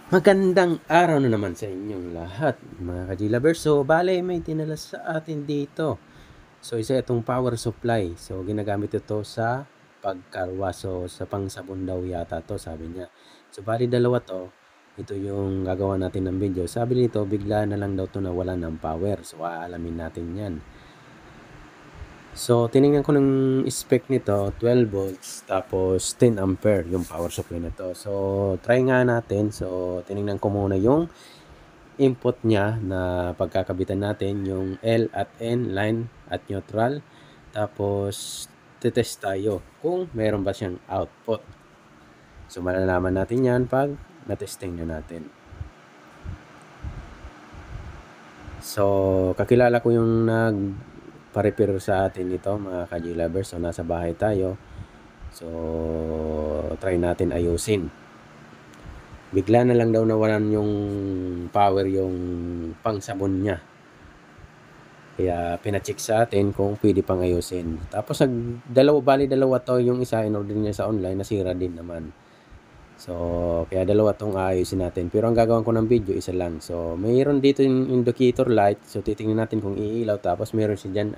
Magandang araw na naman sa inyong lahat, mga ka-G-lovers. So, bale, may tinalas sa atin dito. So, isa itong power supply. So, ginagamit ito sa pagkarwa. So, sa pangsabon daw yata to, sabi niya. So, bali dalawa to. Ito yung gagawa natin ng video. Sabi nito, bigla na lang daw to nawala ng power. So, aalamin natin yan. So, tinignan ko ng spec nito, 12 volts, tapos 10 ampere yung power supply na to. So, try nga natin. So, tinignan ko muna yung input niya na pagkakabitan natin, yung L at N, line at neutral. Tapos, titest tayo kung meron ba siyang output. So, malalaman natin yan pag natesting na natin. So, kakilala ko yung nagpa-repair sa atin ito, mga ka-G-lovers. So, nasa bahay tayo. So, try natin ayusin. Bigla na lang daw nawalan yung power yung pangsabon niya. Kaya pina-check sa atin kung pwede pang ayusin. Tapos dalawa to, yung isa in-order niya sa online, nasira din naman. So, kaya dalawa tong aayusin natin. Pero ang gagawin ko ng video, isa lang. So, mayroon dito yung indicator light. So, titingnan natin kung iilaw. Tapos meron siya dyan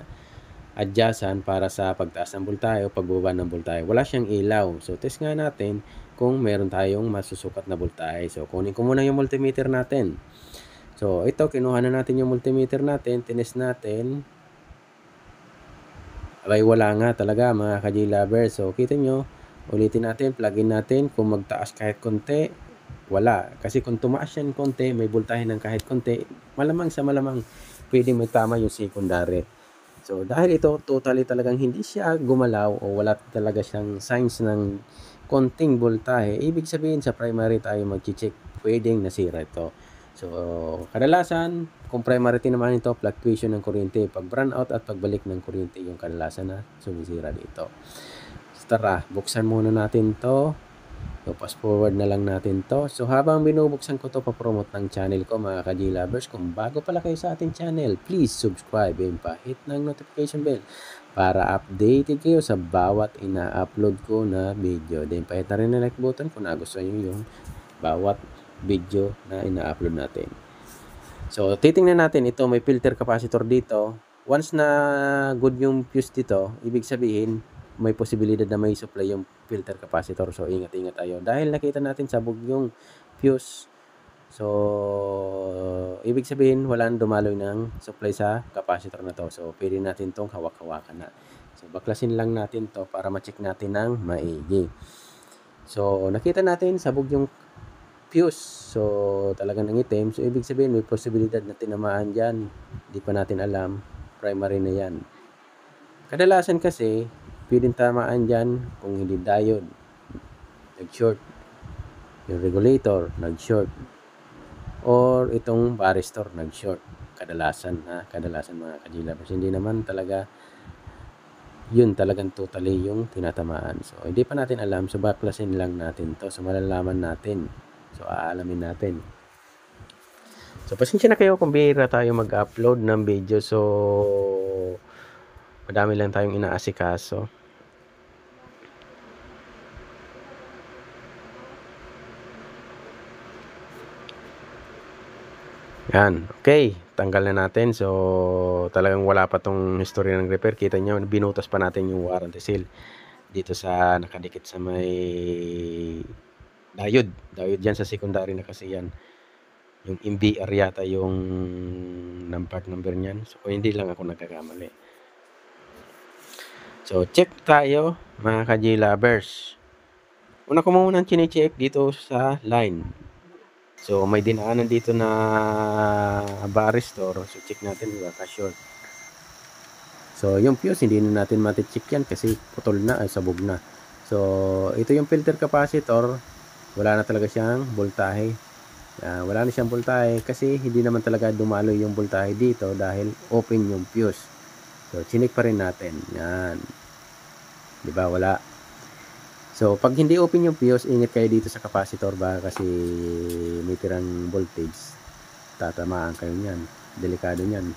adjustan para sa pagtaas ng voltahe o pagbaba ng voltahe. Wala siyang ilaw. So, test nga natin kung meron tayong masusukat na voltahe. So, kunin ko muna yung multimeter natin. So, ito, kinuha na natin yung multimeter natin, tinest natin. Abay, wala nga talaga, mga ka-G-lovers. So, kita nyo, ulitin natin, plug-in natin. Kung magtaas kahit konti, wala. Kasi kung tumaas yan konti, may voltahe ng kahit konti, malamang sa malamang, pwede magtama yung secondary. So, dahil ito, totally talagang hindi siya gumalaw o wala talaga siyang signs ng konting voltahe, ibig sabihin sa primary tayo mag-check, pwedeng nasira ito. So, kadalasan, kung primary naman ito, fluctuation ng kuryente. Pag burn out at pagbalik ng kuryente, yung kadalasan na sumisira dito. So, tara, buksan muna natin to. So, fast forward na lang natin to. So, habang binubuksan ko to, papromote ng channel ko, mga ka-G-lovers. Kung bago pala kayo sa ating channel, please subscribe and pa-hit ng notification bell para updated kayo sa bawat ina-upload ko na video. Then, pa-hit na rin na like button kung nagustuhan nyo yung bawat video na ina-upload natin. So, titingnan natin. Ito, may filter capacitor dito. Once na good yung fuse dito, ibig sabihin, may posibilidad na may supply yung filter capacitor. So, ingat-ingat tayo. Dahil nakita natin sabog yung fuse. So, ibig sabihin, walang dumaloy ng supply sa capacitor na to. So, pwede natin tong hawak-hawakan na. So, baklasin lang natin to para ma-check natin ng maigi. So, nakita natin sabog yung fuse. So, talagang nangitim. So, ibig sabihin, may posibilidad na tinamaan dyan. Hindi pa natin alam. Primary na yan. Kadalasan kasi, pwedeng tamaan dyan kung hindi diode, nag-short. Yung regulator, nag-short. Or itong varistor, nag-short. Kadalasan mga ka-G-lovers. Hindi naman talaga yun talagang totally yung tinatamaan. So, hindi pa natin alam. So, baklasin lang natin to. So, malalaman natin. So, aalamin natin. So, pasensya na kayo kung bihira tayo mag-upload ng video. So, madami lang tayong inaasikaso. Yan. Okay. Tanggal na natin. So, talagang wala pa tong history ng repair. Kita nyo, binutas pa natin yung warranty seal dito sa nakadikit sa may diode. Diode dyan sa secondary na kasi yan. Yung MBR yata yung part number niyan. So, hindi lang ako nagkakamali. So, check tayo, mga ka-G-lovers. Una ko muna chine-check dito sa line. So, may dinaanan dito na varistor. So, check natin baka short. So, yung fuse, hindi na natin mati-check yan kasi putol na, sabog na. So, ito yung filter capacitor. Wala na talaga siyang voltahe. Wala na siyang voltahe kasi hindi naman talaga dumaloy yung voltahe dito dahil open yung fuse. So, chinik pa rin natin. Yan. Diba? Wala. So, pag hindi open yung fuse, ingat kayo dito sa capacitor ba kasi may tirang voltage. Tatamaan kayo niyan. Delikado niyan.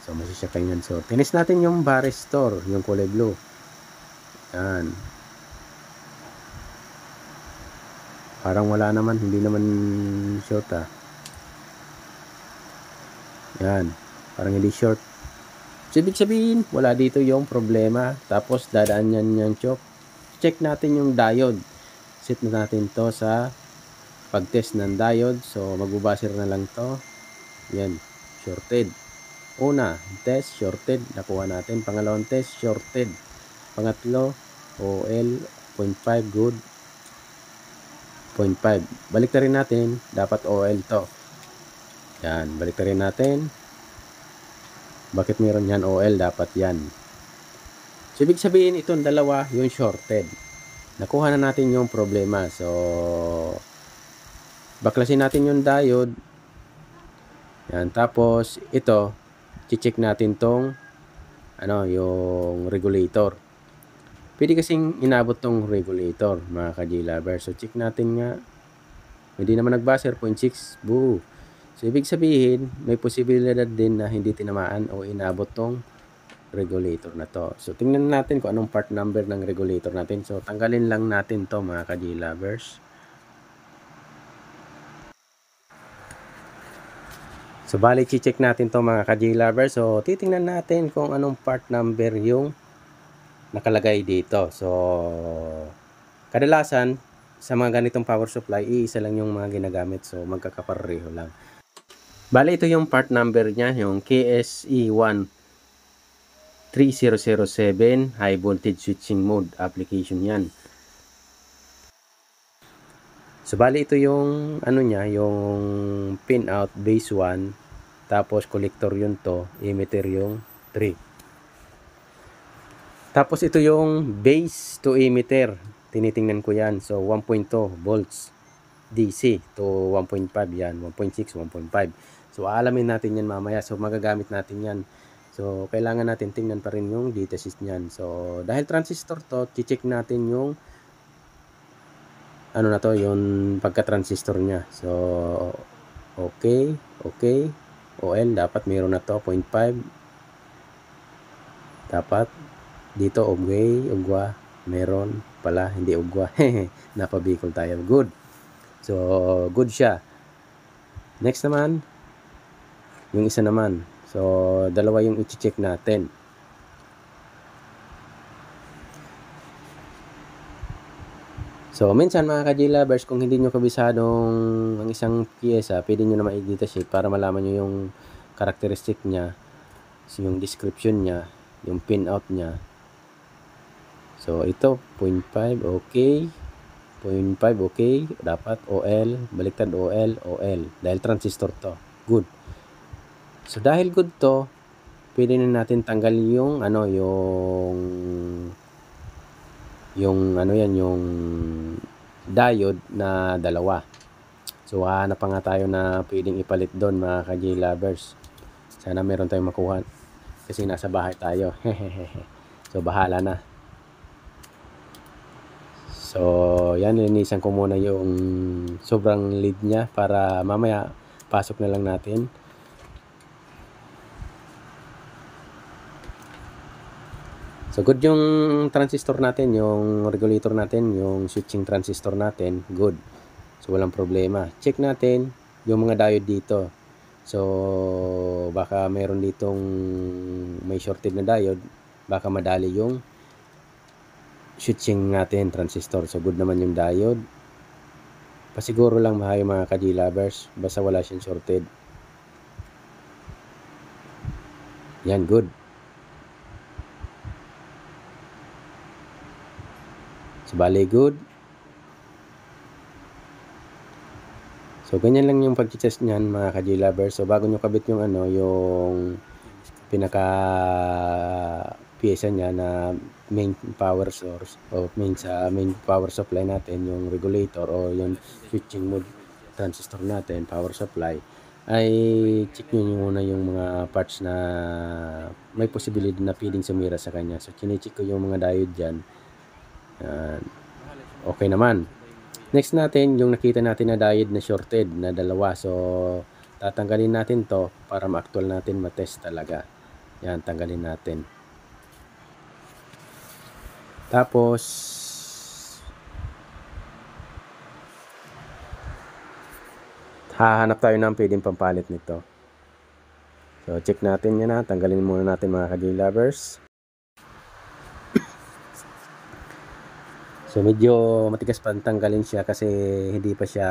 So, masisyak kayo niyan. So, tinis natin yung varistor, yung kulay blue. Yan. Parang wala naman, hindi naman short Yan, parang hindi short. So, ibig sabihin, wala dito yung problema. Tapos, dadaan yan yung choke. Check natin yung diode. Set na natin to sa pag-test ng diode. So, magbubasir na lang to. Yan, shorted. Una, test, shorted. Nakuha natin. Pangalawang test, shorted. Pangatlo, OL, 0.5, good. 0.5. Balik na rin natin. Dapat OL to. Yan, balik na rin natin. Bakit meron yan OL? Dapat yan. So, ibig sabihin itong dalawa, yung shorted. Nakuha na natin yung problema. So, baklasin natin yung diode. Yan. Tapos, ito, check natin tong, yung regulator. Pwede kasing inabot tong regulator, mga ka-J-Lover. So, check natin nga. Hindi naman nag-buzzer, 0.6. Boo! So, ibig sabihin, may posibilidad din na hindi tinamaan o inabot tong regulator na to. So, tingnan natin kung anong part number ng regulator natin. So, tanggalin lang natin to, mga ka-J-Lovers. So, bali, check natin to, mga ka-J-Lovers. So, titingnan natin kung anong part number yung nakalagay dito. So, kadalasan, sa mga ganitong power supply, iisa lang yung mga ginagamit. So, magkakapareho lang. Bali, ito yung part number niya, yung KSE1 3007 high voltage switching mode application yan. So, bali ito yung niya, yung pin out base 1, tapos collector yun to, emitter yung 3. Tapos ito yung base to emitter. Tinitingnan ko yan. So, 1.2 volts DC to 1.5 yan. 1.6, 1.5. So, aalamin natin yan mamaya. So, magagamit natin yan. So, kailangan natin tingnan pa rin yung datasheet niyan. So, dahil transistor to, check natin yung yung pagka-transistor niya. So, okay. OL, dapat mayroon na to, 0.5. Dapat, dito, ugwa. Meron pala, hindi ugwa. Napabikol tayo. Good. So, good siya. Next naman, yung isa naman. So, dalawa yung i-check natin. So, minsan mga ka-J-Lovers, kung hindi nyo kabisadong ang isang pyesa, pwede nyo na ma-edit sheet para malaman nyo yung characteristic niya, yung description niya, yung pin out niya. So, ito, 0.5, okay. 0.5, okay. Dapat OL, baliktad OL. Dahil transistor to. Good. So, dahil good to, pwede na natin tanggal yung, yung diode na dalawa. So, hanap pa nga tayo na pwedeng ipalit doon, mga ka-J-Lovers. Sana meron tayong makuha. Kasi nasa bahay tayo. So, bahala na. So, yan, linisan ko muna yung sobrang lead niya para mamaya pasok na lang natin. So, good yung transistor natin, yung regulator natin, yung switching transistor natin, good. So, walang problema. Check natin yung mga diode dito. So, baka meron ditong may shorted na diode, baka madali yung switching natin, transistor. So, good naman yung diode. Pasiguro lang mga ka-J-Lovers, basta wala siyang shorted. Yan, good. So, bali good. So, ganyan lang yung pag-test niyan, mga ka-J-Lovers. So, bago nyo kabit yung yung pinaka pyesa niya na main power source o main power supply natin, yung regulator o yung switching mode transistor natin, power supply, ay check nyo muna yung mga parts na may posibilidad na pwedeng sumira sa kanya. So, chinecheck ko yung mga diode dyan. Okay naman. Next natin, yung nakita natin na diode na shorted na dalawa. So, tatanggalin natin to para ma-actual natin, ma-test talaga. Yan, tanggalin natin. Tapos, hahanap tayo ng pwedeng pampalit nito. So check natin yan na. Tanggalin muna natin mga ka-J-Lovers. So medyo matigas pa tanggalin siya kasi hindi pa siya,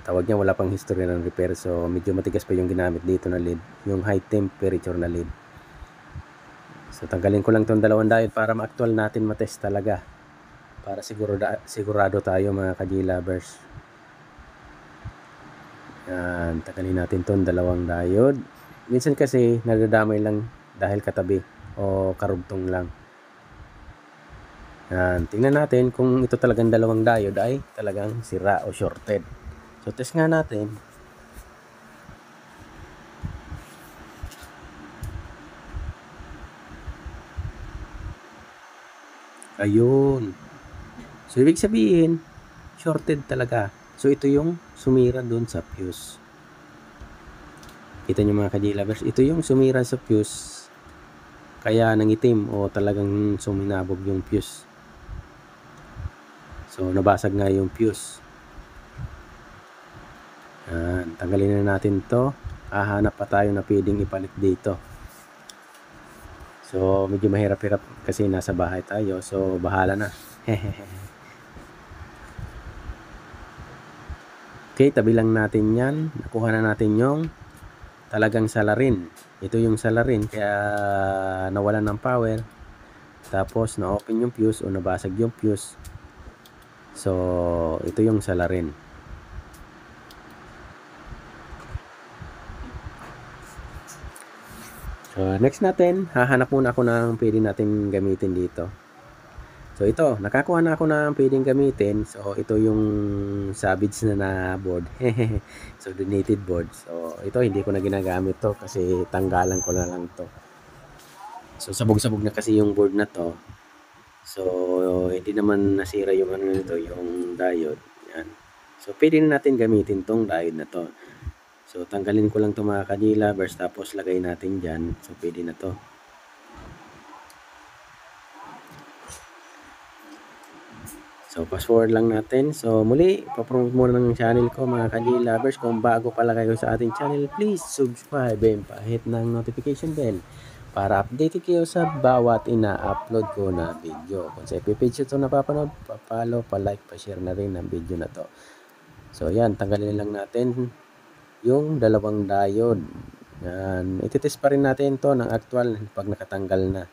tawag niya, wala pang history ng repair. So medyo matigas pa yung ginamit dito na lead, yung high temperature na lead. So tanggalin ko lang itong dalawang diode para ma-actual natin matest talaga, para sigurado tayo mga ka-J-Lovers. Yan, tanggalin natin itong dalawang diode. Minsan kasi nadadamay lang dahil katabi o karugtong lang. Yan, tingnan natin kung ito talagang dalawang diode ay talagang sira o shorted. So test nga natin. Ayun. So ibig sabihin shorted talaga. So ito yung sumira doon sa fuse. Kita nyo mga ka-J-Lovers, ito yung sumira sa fuse. Kaya nangitim o talagang suminabog yung fuse. So nabasag nga yung fuse. Yan, tanggalin na natin to. Hahanap pa tayo na pwedeng ipalit dito. So medyo mahirap-hirap kasi nasa bahay tayo. So bahala na. Okay, tabi lang natin yan. Nakuha na natin yung talagang salarin. Ito yung salarin kaya nawalan ng power. Tapos na-open yung fuse o nabasag yung fuse. So ito yung salarin. So next natin, hahanap muna ako ng pwede natin gamitin dito. So ito, nakakuha na ako ng pwedeng gamitin. So ito yung Savage na board. So donated board. So ito hindi ko na ginagamit to kasi tanggalan ko na lang to. So sabog-sabog na kasi yung board na to. So hindi naman nasira yung ano nito, yung diode. Yan. So pwede na natin gamitin tong diode na to. So tanggalin ko lang to mga ka-J-Lovers, tapos lagay natin dyan. So pwede na to. So fast forward lang natin. So muli, papromote muna ng channel ko mga ka-J-Lovers. Kung bago pala kayo sa ating channel, please subscribe and pahit ng notification bell para updated kayo sa bawat ina-upload ko na video. Kung sa FB page ito napapanood, pa-follow, pa-like, pa-share na rin ng video na to. So yan, tanggalin lang natin yung dalawang diode. Yan, ititest pa rin natin to ng actual pag nakatanggal na.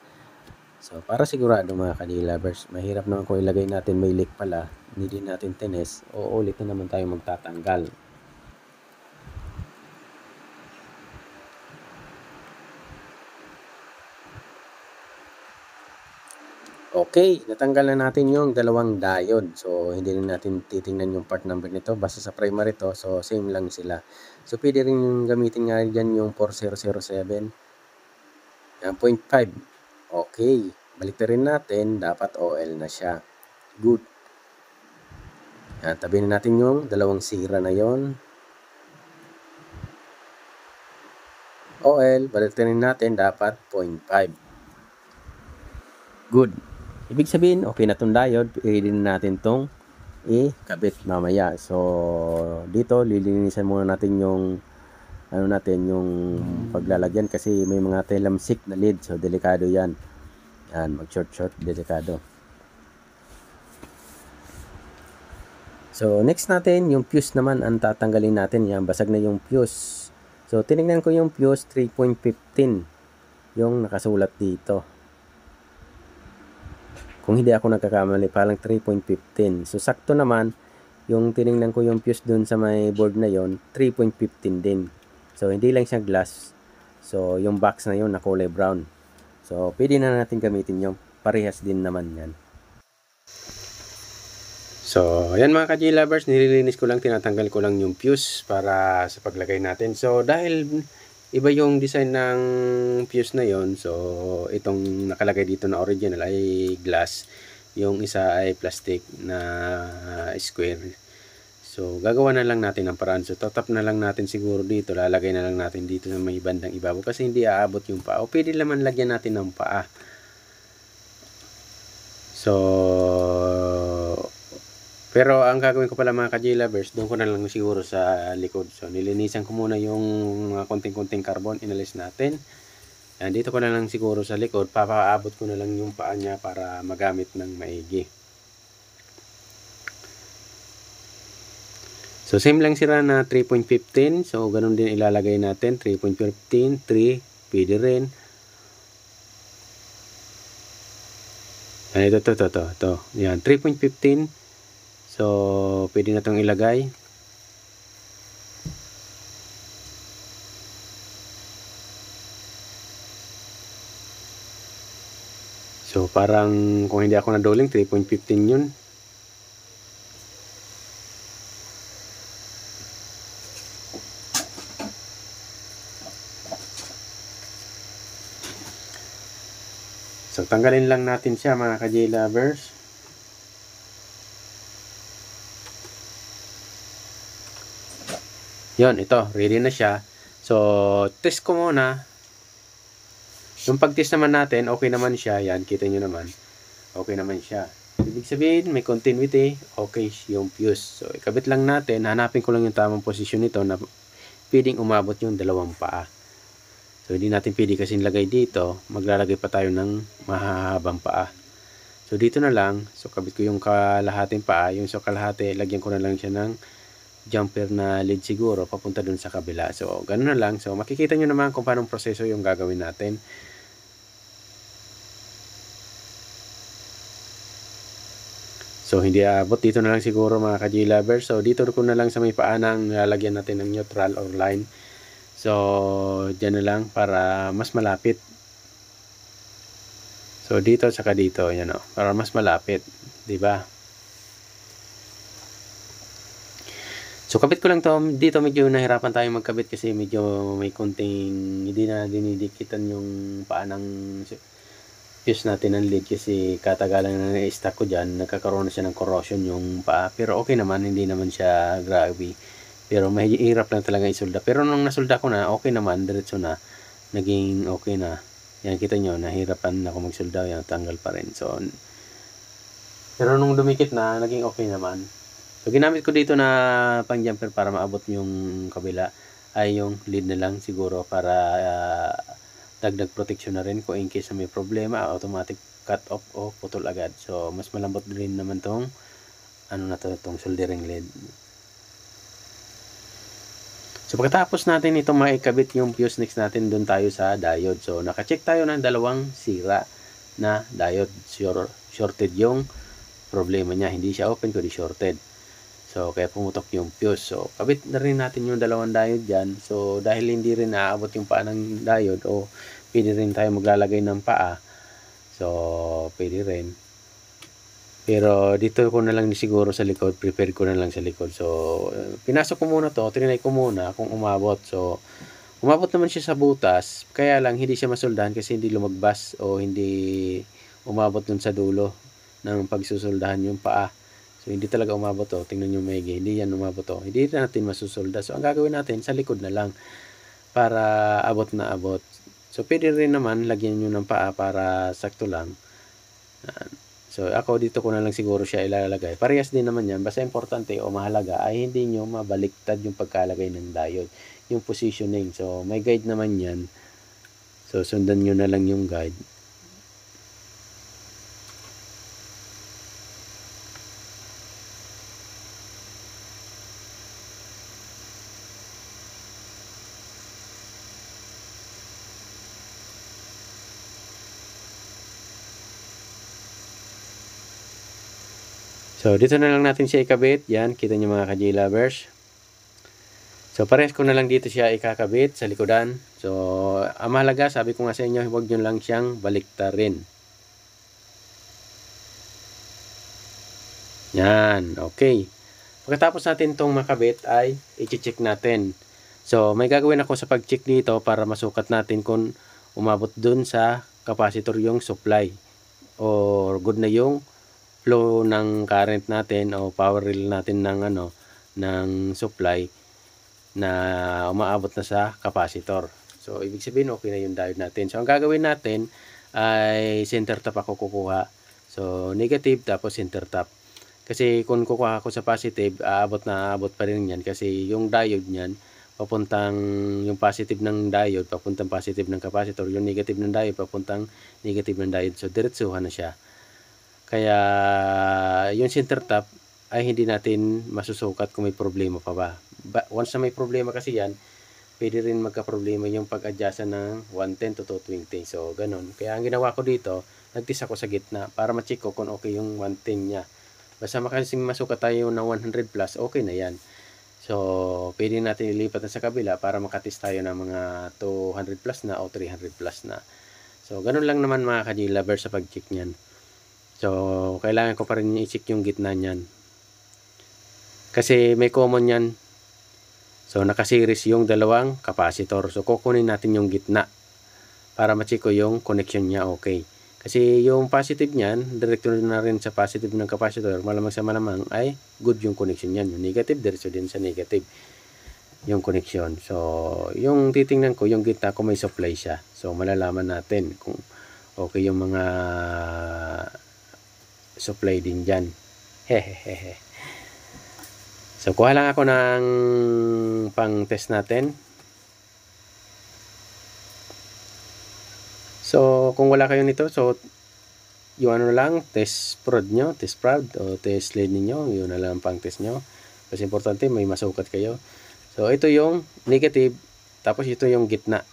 So para sigurado mga ka-J-Lovers, mahirap naman kung ilagay natin may leak pala, hindi din natin tines, o ulit na naman tayo magtatanggal. Okay, natanggal na natin yung dalawang diode. So hindi na natin titingnan yung part number nito, basta sa primary to, so same lang sila. So pwede rin yung gamitin nga dyan yung 4007, yan, 0.5. Okay, balik rin natin, dapat OL na siya. Good. Yan, tabi na natin yung dalawang sira na yon. OL, balik rin natin, dapat 0.5. Good. Ibig sabihin, okay na itong diode, pwede na natin itong ikabit mamaya. So dito, lilinisan muna natin yung ano natin, yung paglalagyan kasi may mga telamsik na lead. So delikado yan. Yan, mag-short, delikado. So next natin, yung fuse naman ang tatanggalin natin. Yan, basag na yung fuse. So tinignan ko yung fuse, 3.15 yung nakasulat dito. Kung hindi ako nagkakamali, parang 3.15. So sakto naman, yung tinignan ko yung fuse dun sa may board na yon, 3.15 din. So hindi lang siya glass. So yung box na yon na kulay brown. So pwede na natin gamitin yung parehas din naman yan. So ayan mga ka-J-Lovers, nililinis ko lang, tinatanggal ko lang yung fuse para sa paglagay natin. So dahil iba yung design ng fuse na yon, so itong nakalagay dito na original ay glass, yung isa ay plastic na square. So gagawa na lang natin ng paraan. So tatap na lang natin siguro dito, lalagay na lang natin dito sa may bandang ibabaw kasi hindi aabot yung paa. O pwede naman lagyan natin ng paa. So Pero ang gagawin ko pala mga ka-J-lovers, doon ko na lang siguro sa likod. So nilinisan ko muna yung mga konting-konting carbon, inalis natin. Yan, dito ko na lang siguro sa likod, papaabot ko na lang yung paa niya para magamit ng maigi. So same lang sila na 3.15. So ganun din ilalagay natin, 3.15, 3, pwede rin. Yan, ito. Yan, 3.15. So, pwede na itong ilagay. So, parang kung hindi ako naduling, 3.15 yun. So, tanggalin lang natin siya mga ka-J-lovers. Yon, ito, ready na siya. So, test ko muna. Yung pag-test naman natin, okay naman siya. Yan, kita nyo naman. Okay naman siya. Ibig sabihin, may continuity, okay yung fuse. So, ikabit lang natin. Hanapin ko lang yung tamang posisyon nito na pwedeng umabot yung dalawang paa. So, hindi natin pwede kasing lagay dito. Maglalagay pa tayo ng mahahabang paa. So, dito na lang. So, kabit ko yung kalahating paa. Yung sa kalahati, lagyan ko na lang siya ng jumper na lead siguro papunta dun sa kabila. So, ganun na lang. So, makikita nyo naman kung paano proseso yung gagawin natin. So, hindi abot. Dito na lang siguro mga ka-J-lovers. So, dito ko na lang sa may paanang lalagyan natin ng neutral or line. So, dyan na lang para mas malapit. So, dito saka dito. Yan o. Para mas malapit. Diba? So, kabit ko lang to. Dito medyo nahirapan tayo magkabit kasi medyo may konting hindi na dinidikitan yung paa ng fuse natin ng lead kasi katagalan na na-stack ko dyan. Nagkakaroon na siya ng corrosion yung paa. Pero okay naman. Hindi naman siya grabe. Pero may hirap lang talaga isulda. Pero nung nasulda ko na, okay naman. Diretso na. Naging okay na. Yan, kita nyo. Nahirapan ako magsulda. Yan, tanggal pa rin. So, pero nung dumikit na, naging okay naman. So, ginamit ko dito na pang jumper para maabot yung kabila ay yung lead na lang siguro para dagdag protection na rin kung in case na may problema, automatic cut off o putol agad. So, mas malambot din naman tong tong soldering lead. So, pagkatapos natin itong maikabit yung fuse, next natin doon tayo sa diode. So, nakacheck tayo ng dalawang sira na diode. Shorted yung problema niya. Hindi siya open kundi shorted. So, kaya pumutok yung fuse. So, kabit na rin natin yung dalawang diode dyan. So, dahil hindi rin naabot yung paa ng diode o pwede rin tayo maglalagay ng paa. So, pwede rin. Pero, dito ko na lang siguro sa likod. Prepare ko na lang sa likod. So, pinasok ko muna to. Trinay ko muna kung umabot. So, umabot naman siya sa butas. Kaya lang, hindi siya masoldahan kasi hindi lumagbas o hindi umabot dun sa dulo ng pagsusoldahan yung paa. So, hindi talaga umabot to. Tingnan nyo maigi. Hindi yan umabot to. Hindi natin masusolda. So, ang gagawin natin, sa likod na lang. Para abot na abot. So, pwede rin naman, lagyan nyo ng paa para sakto lang. So, ako dito ko na lang siguro siya ilalagay. Parehas din naman yan. Basta importante o mahalaga ay hindi nyo mabaliktad yung pagkalagay ng diode. Yung positioning. So, may guide naman yan. So, sundan nyo na lang yung guide. So, dito na lang natin siya ikabit. Yan, kita nyo mga ka-J-lovers. So, parehas ko na lang dito siya ikakabit sa likodan. So, ang mahalaga, sabi ko nga sa inyo, huwag nyo lang siyang baliktarin. Yan, okay. Pagkatapos natin itong makabit ay i-check natin. So, may gagawin ako sa pag-check dito para masukat natin kung umabot dun sa capacitor yung supply. Or good na yung flow ng current natin o power rail natin ng ng supply na umaabot na sa capacitor. So, ibig sabihin okay na yung diode natin. So, ang gagawin natin ay center tap ako kukuha. So, negative tapos center tap. Kasi kung kukuha ako sa positive, aabot pa rin yan kasi yung diode niyan, papuntang yung positive ng diode, papuntang positive ng capacitor, yung negative ng diode, papuntang negative ng diode. So, diretsuhan na siya. Kaya, yung center tap ay hindi natin masusukat kung may problema pa ba. Once na may problema kasi yan, pwede rin magka-problema yung pag-adjustan ng 110 to 220. So, ganun. Kaya ang ginawa ko dito, nag-test ako sa gitna para ma-check ko kung okay yung 110 niya. Basta makasing masukat tayo ng 100 plus, okay na yan. So, pwede natin ilipat na sa kabila para makatest tayo ng mga 200 plus na o 300 plus na. So, ganun lang naman mga ka-G-Lover sa pag-check niyan. So, kailangan ko pa rin i-check yung gitna niyan. Kasi may common yan. So, nakasiris yung dalawang capacitor. So, kukunin natin yung gitna para ma-check ko yung connection niya okay. Kasi yung positive niyan, direkto na rin sa positive ng capacitor, malamang sa malamang ay good yung connection niyan. Yung negative, diretso din sa negative yung connection. So, yung titingnan ko, yung gitna ko may supply siya. So, malalaman natin kung okay yung mga supply din dyan. Hehehe. So, kuha lang ako ng pang test natin. So, kung wala kayo nito, so, yung ano lang, test prod nyo, test prod, o test lead ninyo, yun na lang pang test nyo. Kasi importante, may masukat kayo. So, ito yung negative, tapos ito yung gitna.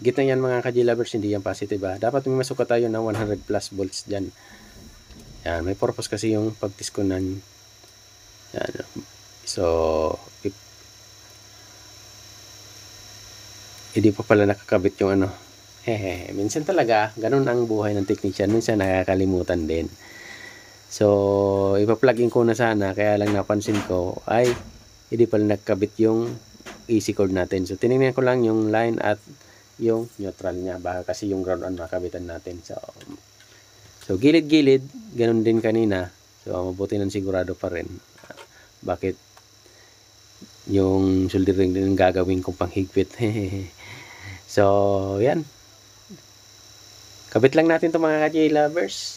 Gitna yan mga ka-G-Lovers, hindi yan positive ha. Dapat may masukat tayo ng 100 plus volts dyan. Yan, may purpose kasi yung pag-test ko nan. Yan. So, hindi pa pala nakakabit yung ano. Hehe, minsan talaga, ganun ang buhay ng technician. Minsan nakakalimutan din. So, ipa-plug in ko na sana. Kaya lang napansin ko, ay, hindi pala nakakabit yung AC cord natin. So, tinignan ko lang yung line at yung neutral niya. Baka kasi yung ground on makabitan natin. So gilid-gilid, ganun din kanina. So, mabuti nang sigurado pa rin. Bakit yung soldering din gagawin kong panghigpit. So, yan. Kabit lang natin to mga ka-G-Lovers.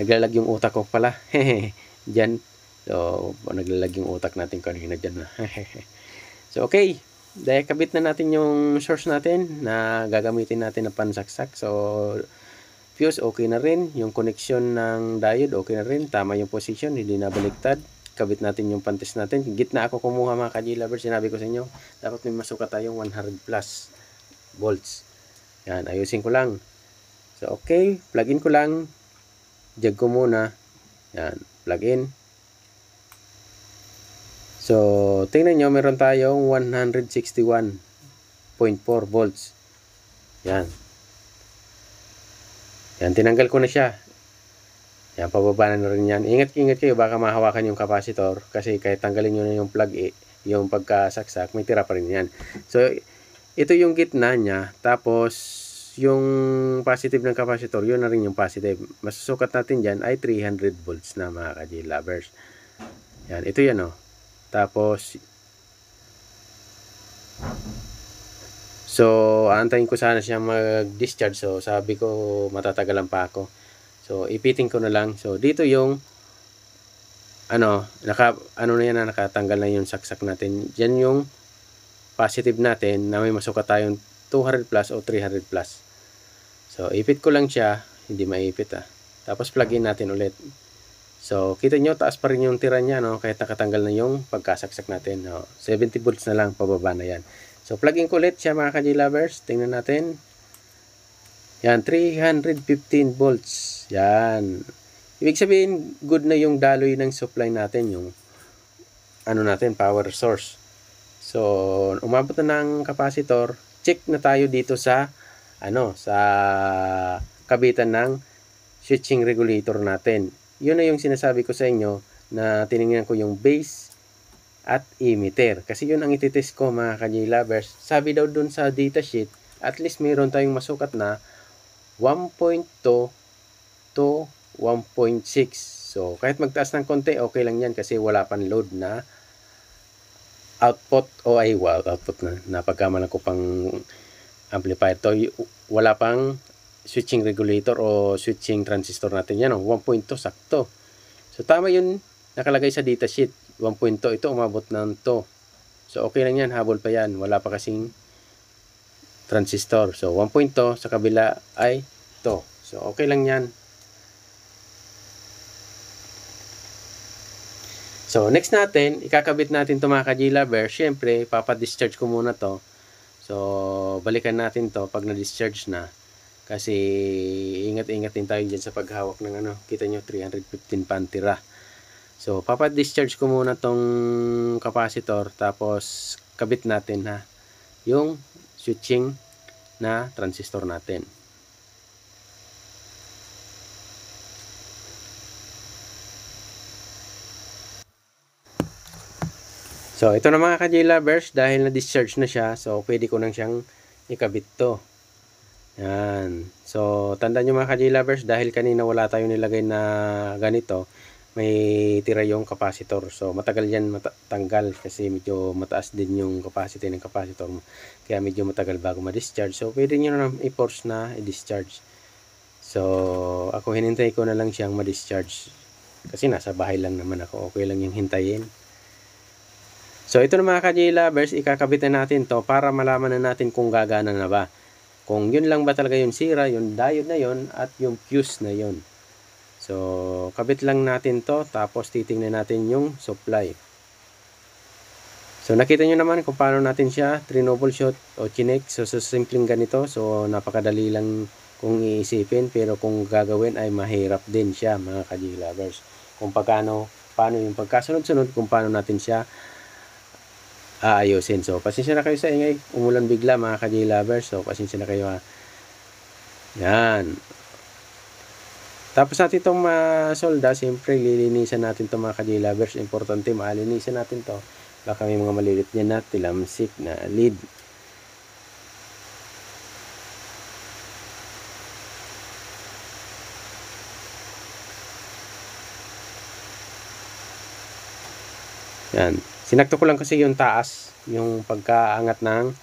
Naglalag yung utak ko pala. Diyan. So, naglalag yung utak natin kanina dyan. So, okay. Dahil kabit na natin yung source natin na gagamitin natin na pansaksak. So, fuse okay na rin. Yung connection ng diode okay na rin. Tama yung position. Hindi na baliktad. Kabit natin yung pantes natin. Gitna ako kumuha mga ka-G-Lovers. Sinabi ko sa inyo, dapat may masukat tayong 100 plus volts. Yan. Ayusin ko lang. So, okay. Plug in ko lang. Jag ko muna. Yan. Plug in. So, tingnan nyo, meron tayong 161.4 volts. Yan. Yan, tinanggal ko na siya. Yan, pababa na rin yan. Ingat kayo, baka mahawakan yung capacitor. Kasi kahit tanggalin nyo na yung plug, yung pagkasaksak, may tira pa rin yan. So, ito yung gitna niya. Tapos, yung positive ng capacitor, yun na rin yung positive. Masusukat natin dyan ay 300 volts na mga ka-G-Lovers. Yan, ito yan o. Tapos, so, aantayin ko sana siya mag-discharge. So, sabi ko, matatagalan pa ako. So, ipiting ko na lang. So, dito yung, nakatanggal na yung saksak natin. Diyan yung positive natin na may masukat tayong 200 plus o 300 plus. So, ipit ko lang siya. Hindi maipit Tapos, plug in natin ulit. So, kita nyo, taas pa rin yung tira niya, no? Kahit nakatanggal na yung pagkasaksak natin. No? 70 volts na lang, pababa na yan. So, plug in ko ulit siya mga ka-G-Lovers. Tingnan natin. Yan, 315 volts. Yan. Ibig sabihin, good na yung daloy ng supply natin, yung power source. So, umabot na ng capacitor. Check na tayo dito sa, sa kabitan ng switching regulator natin. Yun na yung sinasabi ko sa inyo na tinignan ko yung base at emitter. Kasi yun ang ititest ko mga ka-G-Lovers. Sabi daw dun sa datasheet, at least mayroon tayong masukat na 1.2 to 1.6. So, kahit magtaas ng konti, okay lang yan kasi wala pang load na output output na. Napagkamalan ko pang amplifier. To, wala pang switching regulator o switching transistor natin yan. 1.2 sakto. So tama yun nakalagay sa datasheet. 1.2 ito umabot ng 2. So okay lang yan, habol pa yan. Wala pa kasing transistor. So 1.2 sa kabila ay 2. So okay lang yan. So next natin, ikakabit natin ito mga ka-G-Lover. Siyempre, papa-discharge ko muna to. So balikan natin to pag na-discharge na. Kasi ingat-ingat din tayo dyan sa paghawak ng ano. Kita nyo 315 pantira. So papa-discharge ko muna tong capacitor. Tapos kabit natin ha. Yung switching na transistor natin. So ito na mga ka-J-Lovers, dahil na-discharge na siya, so pwede ko nang siyang ikabit to. Yan. So tandaan nyo mga ka-J-Lovers, dahil kanina wala tayong nilagay na ganito, may tira yung capacitor. So matagal yan matanggal kasi medyo mataas din yung capacity ng capacitor. Kaya medyo matagal bago ma-discharge. So pwede nyo na i-force na i-discharge. So ako hinintay ko na lang siyang ma-discharge. Kasi nasa bahay lang naman ako. Okay lang yung hintayin. So ito na mga ka-J-Lovers, ikakabit na natin to para malaman na natin kung gagana na ba. Kung yun lang ba talaga yung sira, yung diode na yun at yung fuse na yun. So kabit lang natin to, tapos titingnan natin yung supply. So nakita nyo naman kung paano natin siya troubleshoot o chinek. So simpleng ganito, so napakadali lang kung iisipin, pero kung gagawin ay mahirap din siya mga ka-J-Lovers. Kung paano yung pagkasunod-sunod, kung paano natin siya aayusin. So pasensya na kayo sa ingay, umulan bigla mga ka-J-Lovers. So pasensya na kayo ha. Yan. Tapos natin itong masolda, siyempre lilinisan natin itong mga ka-J-Lovers. Importante maalinisan natin to. Baka may mga malilit niya na tilamsik na lead. Yan. Sinakto ko lang kasi yung taas, yung pagkaangat ng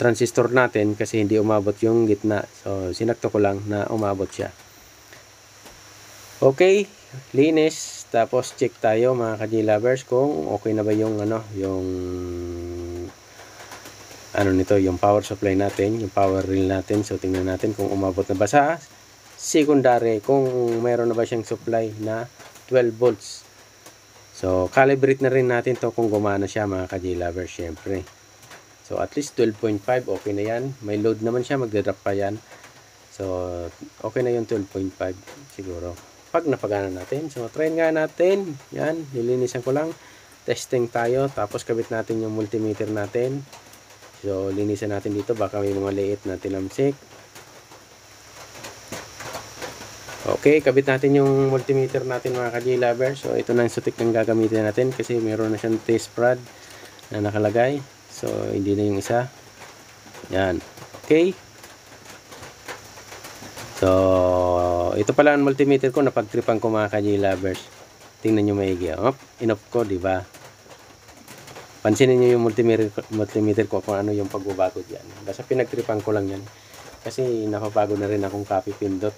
transistor natin kasi hindi umabot yung gitna. So sinakto ko lang na umabot siya. Okay, linis. Tapos check tayo mga ka-J-Lovers kung okay na ba yung nito, yung power supply natin, yung power rail natin. So tingnan natin kung umabot na ba sa secondary, kung mayroon na ba siyang supply na 12 volts. So calibrate na rin natin to kung gumana siya mga ka-J-Lovers syempre. So at least 12.5 okay na yan. May load naman siya, magdadrop pa yan. So okay na yung 12.5 siguro pag napagana natin. So try nga natin. Yan, nilinisan ko lang. Testing tayo, tapos kabit natin yung multimeter natin. So linisan natin dito, baka may mga liit na tilamsik. Okay, kabit natin yung multimeter natin mga ka-J-Lovers. So ito na yung sutik ng gagamitin natin kasi meron na siyang test rod na nakalagay. So hindi na yung isa. Yan. Okay. So ito pala ang multimeter ko, napagtripan ko mga ka-J-Lovers. Tingnan nyo maigi. Inoff ko, di ba? Pansinin nyo yung multimeter ko kung ano yung pagbabago diyan. Basta pinagtripan ko lang yan. Kasi napapagod na rin akong copy pindot.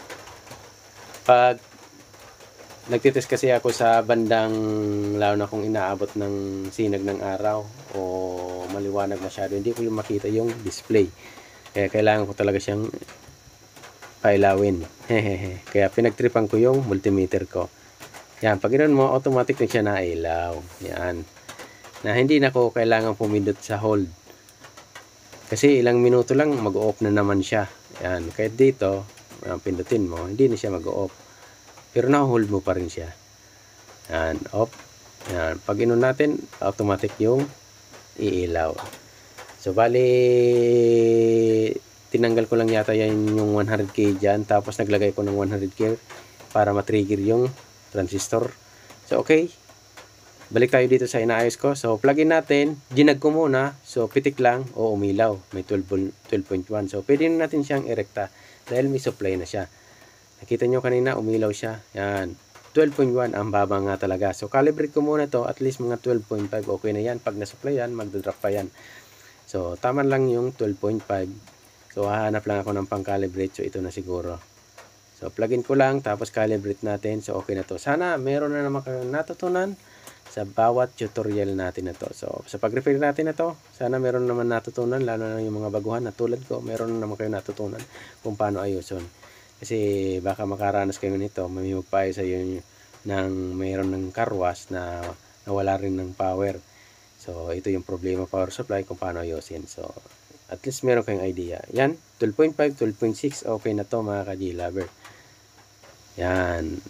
Pag nagtitest kasi ako sa bandang lalo na kung inaabot ng sinag ng araw o maliwanag masyado, hindi ko yung makita yung display. Kaya kailangan ko talaga siyang pailawin. Kaya pinagtripan ko yung multimeter ko. Yan, pag ganoon mo, automatic na siya nailaw. Yan. Na hindi na ko kailangan pumindot sa hold. Kasi ilang minuto lang mag-off na naman siya. Yan, kahit dito pindutin mo, hindi na siya mag-off. Pero na-hold mo pa rin siya. Yan, off. Yan, pag inon natin, automatic yung iilaw. So bali tinanggal ko lang yata yan yung 100K dyan, tapos naglagay ko ng 100K para matrigger yung transistor. So okay, balik tayo dito sa inaayos ko. So plug in natin, ginag ko muna, so pitik lang o umilaw, may 12.1. So pwede na natin siyang erekta dahil may supply na siya. Nakita nyo kanina umilaw siya. Yan, 12.1 ang baba nga talaga. So calibrate ko muna to, at least mga 12.5 okay na yan. Pag na-supply yan, magdodrop pa yan. So tama lang yung 12.5. So hahanap lang ako ng pang-calibrate. So ito na siguro. So, plug-in ko lang, tapos calibrate natin. So, okay na to. Sana meron na naman kayong natutunan sa bawat tutorial natin na to. So, sa pag-repair natin na to, sana meron naman natutunan, lalo na yung mga baguhan na tulad ko, meron na naman kayong natutunan kung paano ayusin. Kasi baka makaranas kayo nito, may magpayo sa iyo ng mayroon ng carwash na nawala rin ng power. So, ito yung problema power supply kung paano ayusin. So, at least meron kayong idea. Yan, 12.5, 12.6, okay na to mga ka-G-Lover. Yan.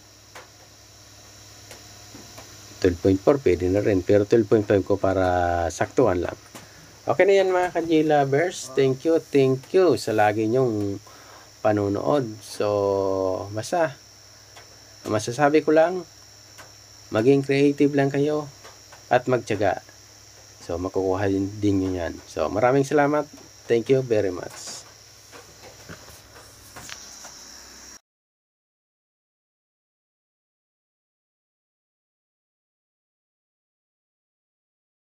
12.4 pwede na rin, pero 12.5 ko para saktuhan lang. Okay na yan mga ka-G-Lovers. Thank you sa lagi nyong panonood. So, basta masasabi ko lang, maging creative lang kayo at magtiyaga. So, makukuha din nyo yan. So, maraming salamat. Thank you very much.